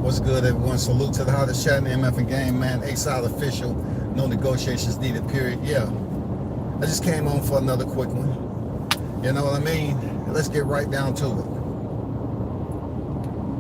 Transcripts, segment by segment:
What's good, everyone? Salute to the hottest chat in the MF and game, man. A-Side official. No negotiations needed, period. Yeah. I just came on for another quick one. You know what I mean? Let's get right down to it.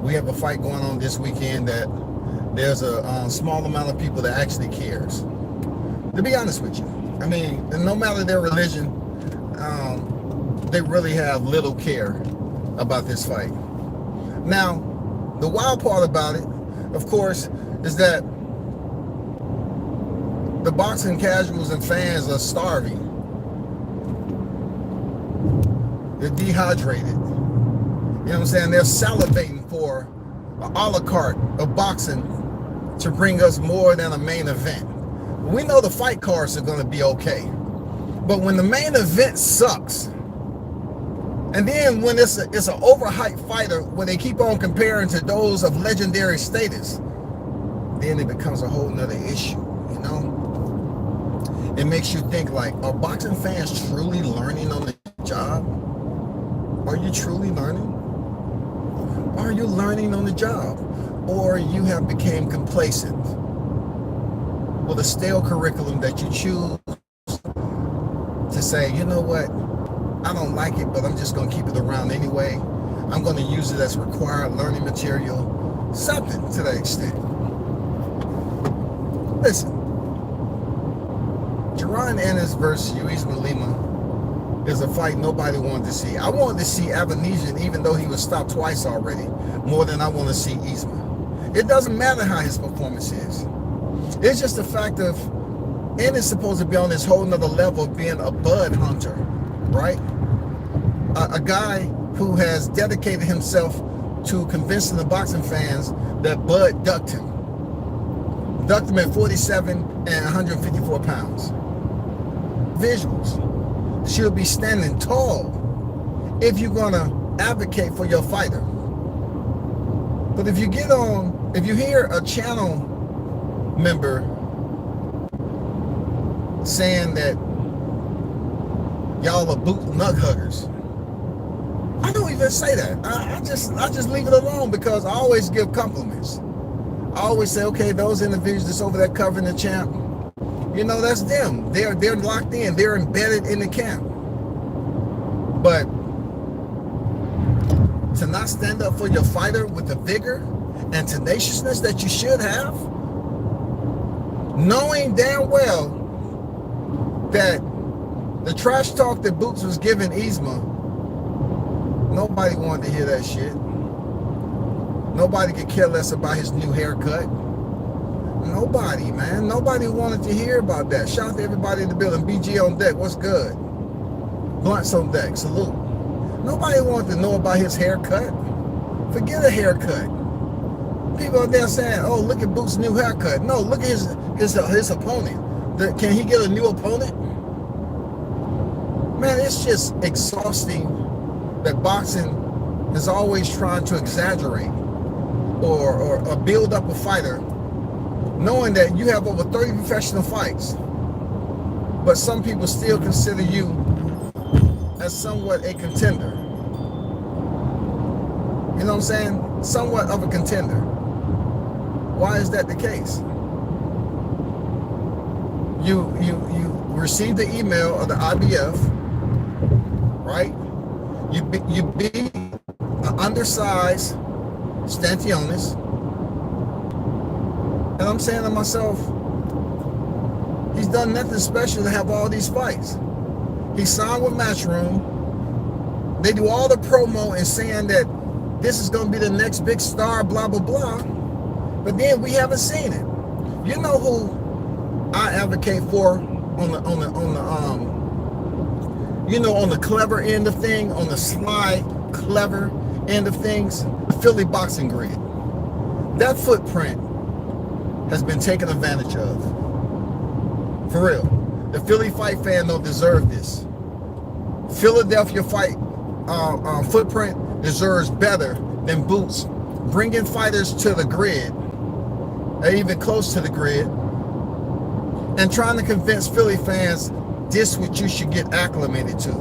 We have a fight going on this weekend that there's a small amount of people that actually cares. To be honest with you. I mean, no matter their religion, they really have little care about this fight. Now, the wild part about it, of course, is that the boxing casuals and fans are starving. They're dehydrated. You know what I'm saying? They're salivating for an a la carte of boxing to bring us more than a main event. We know the fight cards are going to be okay. But when the main event sucks, and then when it's an overhyped fighter where they keep on comparing to those of legendary status, then it becomes a whole nother issue, you know? It makes you think like, are boxing fans truly learning on the job? Are you truly learning? Are you learning on the job? Or you have become complacent with a stale curriculum that you choose to say, you know what? I don't like it, but I'm just going to keep it around anyway. I'm going to use it as required learning material. Something to that extent. Listen. Jaron Ennis versus Uisma Lima is a fight nobody wanted to see. I wanted to see Avanesian, even though he was stopped twice already, more than I want to see Isma. It doesn't matter how his performance is. It's just the fact of Ennis is supposed to be on this whole nother level of being a bud hunter, right? A guy who has dedicated himself to convincing the boxing fans that Bud ducked him. Ducked him at 47 and 154 pounds. Visuals. She'll be standing tall if you're gonna advocate for your fighter. But if you hear a channel member saying that y'all are boot nut huggers, I don't even say that. I just leave it alone because I always give compliments. I always say, okay, those individuals that's over there covering the champ, you know, that's them. They're locked in. They're embedded in the camp. But to not stand up for your fighter with the vigor and tenaciousness that you should have, knowing damn well that the trash talk that Boots was giving Isma, nobody wanted to hear that shit. Nobody could care less about his new haircut. Nobody, man. Nobody wanted to hear about that. Shout out to everybody in the building. BG on deck. What's good? Blunts on deck. Salute. Nobody wanted to know about his haircut. Forget a haircut. People are there saying, oh, look at Boots' new haircut. No, look at his opponent. Can he get a new opponent? Man, it's just exhausting that boxing is always trying to exaggerate or build up a fighter, knowing that you have over 30 professional fights, but some people still consider you as somewhat a contender. You know what I'm saying? Somewhat of a contender. Why is that the case? You received the email of the IBF, right? You beat an undersized Stantionis. And I'm saying to myself, he's done nothing special to have all these fights. He signed with Matchroom. They do all the promo and saying that this is going to be the next big star, blah, blah, blah. But then we haven't seen it. You know who I advocate for on the clever end of thing, on the sly, clever end of things? The Philly boxing grid. That footprint has been taken advantage of. For real. The Philly fight fan don't deserve this. Philadelphia fight footprint deserves better than Boots bringing fighters to the grid, or even close to the grid, and trying to convince Philly fans this what you should get acclimated to.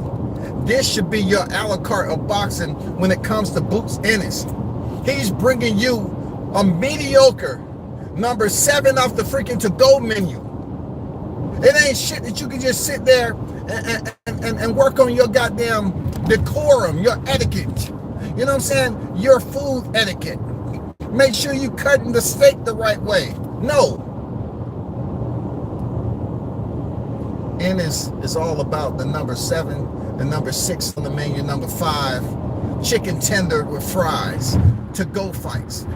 This should be your a la carte of boxing when it comes to Boots Ennis. He's bringing you a mediocre number 7 off the freaking to-go menu. It ain't shit that you can just sit there and work on your goddamn decorum, your etiquette. You know what I'm saying? Your food etiquette. Make sure you cutting the steak the right way. No. And it's all about the number 7, the number 6 on the menu, number 5, chicken tender with fries, to-go fights.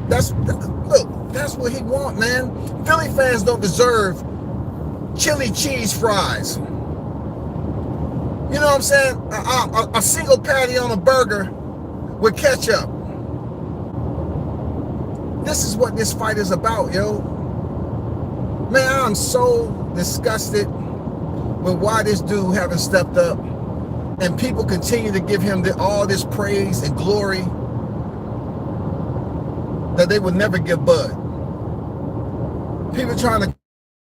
That's what he want, man. Philly fans don't deserve chili cheese fries. You know what I'm saying? A single patty on a burger with ketchup. This is what this fight is about, yo. Man, I'm so disgusted with why this dude haven't stepped up, and people continue to give him all this praise and glory that they would never give Bud. People trying to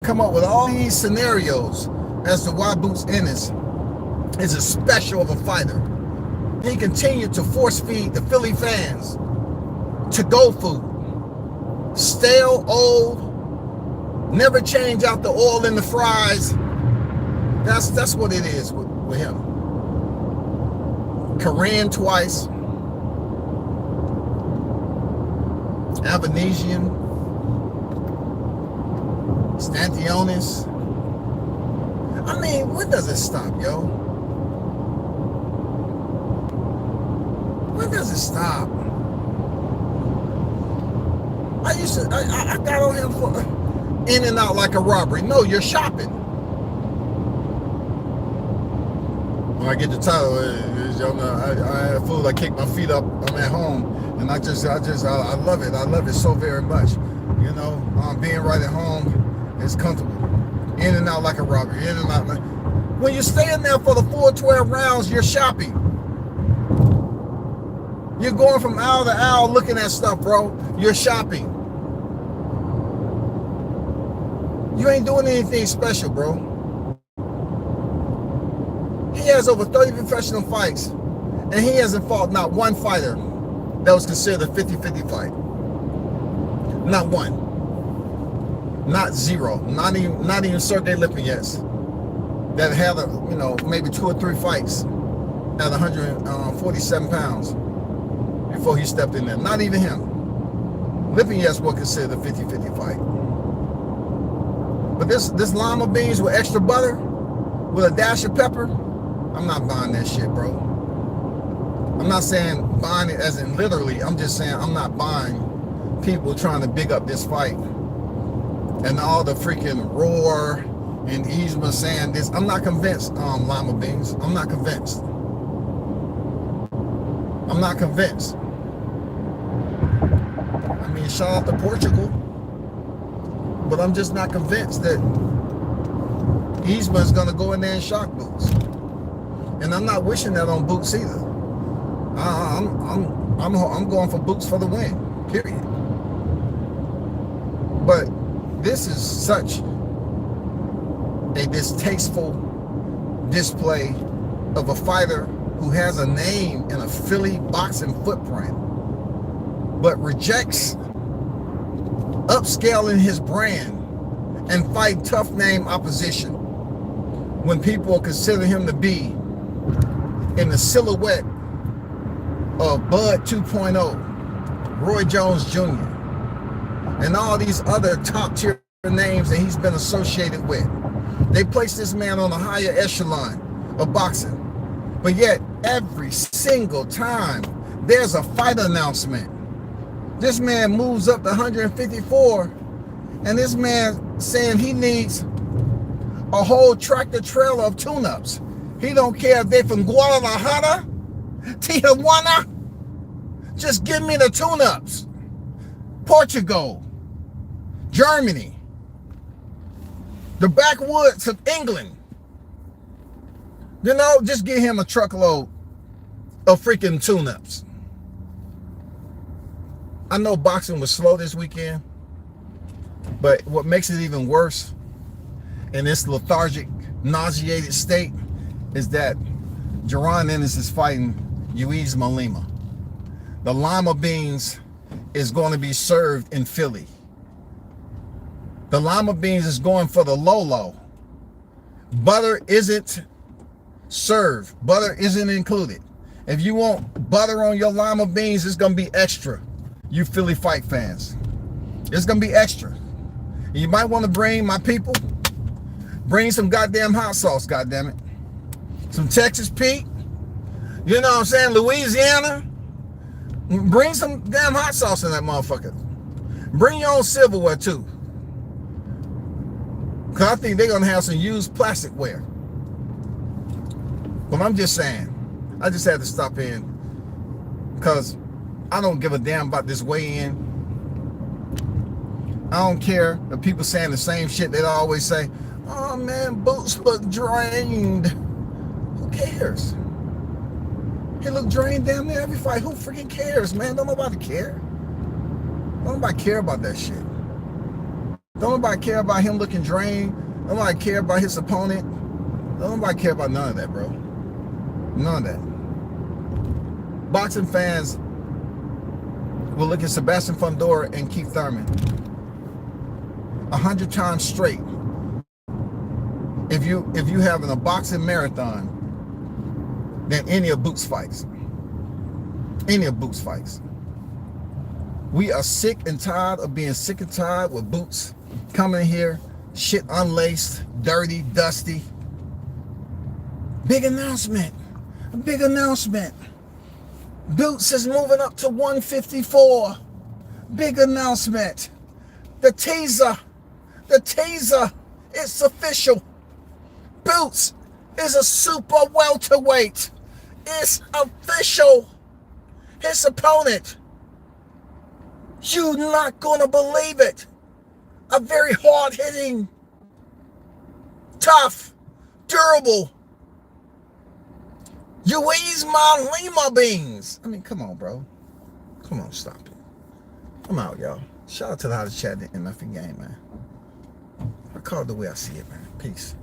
come up with all these scenarios as to why Boots Ennis is a special of a fighter. He continued to force feed the Philly fans to-go food. Stale, old, never change out the oil in the fries. That's what it is with him. Korean twice. Avanesian. Stantionis. I mean, when does it stop, yo? When does it stop? I got on him for in and out like a robbery. No, you're shopping. When I get the title, I have food. I kick my feet up. I'm at home, and I love it. I love it so very much. You know, being right at home is comfortable. In and out like a robbery. In and out. When you're staying there for the full 12 rounds, you're shopping. You're going from aisle to aisle looking at stuff, bro. You're shopping. You ain't doing anything special, bro. He has over 30 professional fights, and he hasn't fought not one fighter that was considered a 50-50 fight. Not one. Not zero. Not even Sergey Lipinets that had maybe 2 or 3 fights at 147 pounds before he stepped in there. Not even him. Lipinets was considered a 50-50 fight. But this lima beans with extra butter, with a dash of pepper, I'm not buying that shit, bro. I'm not saying buying it as in literally. I'm just saying I'm not buying people trying to big up this fight and all the freaking roar and Yzma saying this. I'm not convinced, lima beans. I'm not convinced. I'm not convinced. I mean, shout out to Portugal. But I'm just not convinced that Yzma is going to go in there and shock Boots. And I'm not wishing that on Boots either. I'm going for Boots for the win, period. But this is such a distasteful display of a fighter who has a name in a Philly boxing footprint, but rejects upscaling his brand and fight tough name opposition when people consider him to be in the silhouette of Bud 2.0, Roy Jones Jr., and all these other top tier names that he's been associated with. They place this man on a higher echelon of boxing, but yet every single time there's a fight announcement, this man moves up to 154, and this man saying he needs a whole tractor trailer of tune-ups. He don't care if they're from Guadalajara, Tijuana. Just give me the tune-ups. Portugal, Germany, the backwoods of England. You know, just give him a truckload of freaking tune-ups. I know boxing was slow this weekend, but what makes it even worse in this lethargic, nauseated state is that Jaron Ennis is fighting Yzma Lima. The lima beans is going to be served in Philly. The lima beans is going for the low. Butter isn't served. Butter isn't included. If you want butter on your lima beans, it's going to be extra. You Philly fight fans. It's going to be extra. You might want to bring, my people, bring some goddamn hot sauce, goddammit. Some Texas Pete. You know what I'm saying? Louisiana. Bring some damn hot sauce in that motherfucker. Bring your own silverware too. Because I think they're going to have some used plasticware. But I'm just saying, I just had to stop in because I don't give a damn about this weigh-in. I don't care if people saying the same shit they always say. Oh man, boots look drained. Who cares? He look drained damn near every fight. Who freaking cares, man? Don't nobody care. Don't nobody care about that shit. Don't nobody care about him looking drained. Don't nobody care about his opponent. Don't nobody care about none of that, bro. None of that. Boxing fans will look at Sebastian Fundora and Keith Thurman 100 times straight if you having a boxing marathon than any of Boots fights. Any of Boots fights. We are sick and tired of being sick and tired with Boots coming in here, shit unlaced, dirty, dusty. Big announcement. A big announcement. Boots is moving up to 154. Big announcement. The teaser. It's official. Boots is a super welterweight. It's official. His opponent, you're not gonna believe it. A very hard-hitting, tough, durable, Luis Lima beans. I mean, come on, bro. Come on, stop it. I'm out, y'all. Shout out to the hottest chat in the MFing game, man. I call it the way I see it, man. Peace.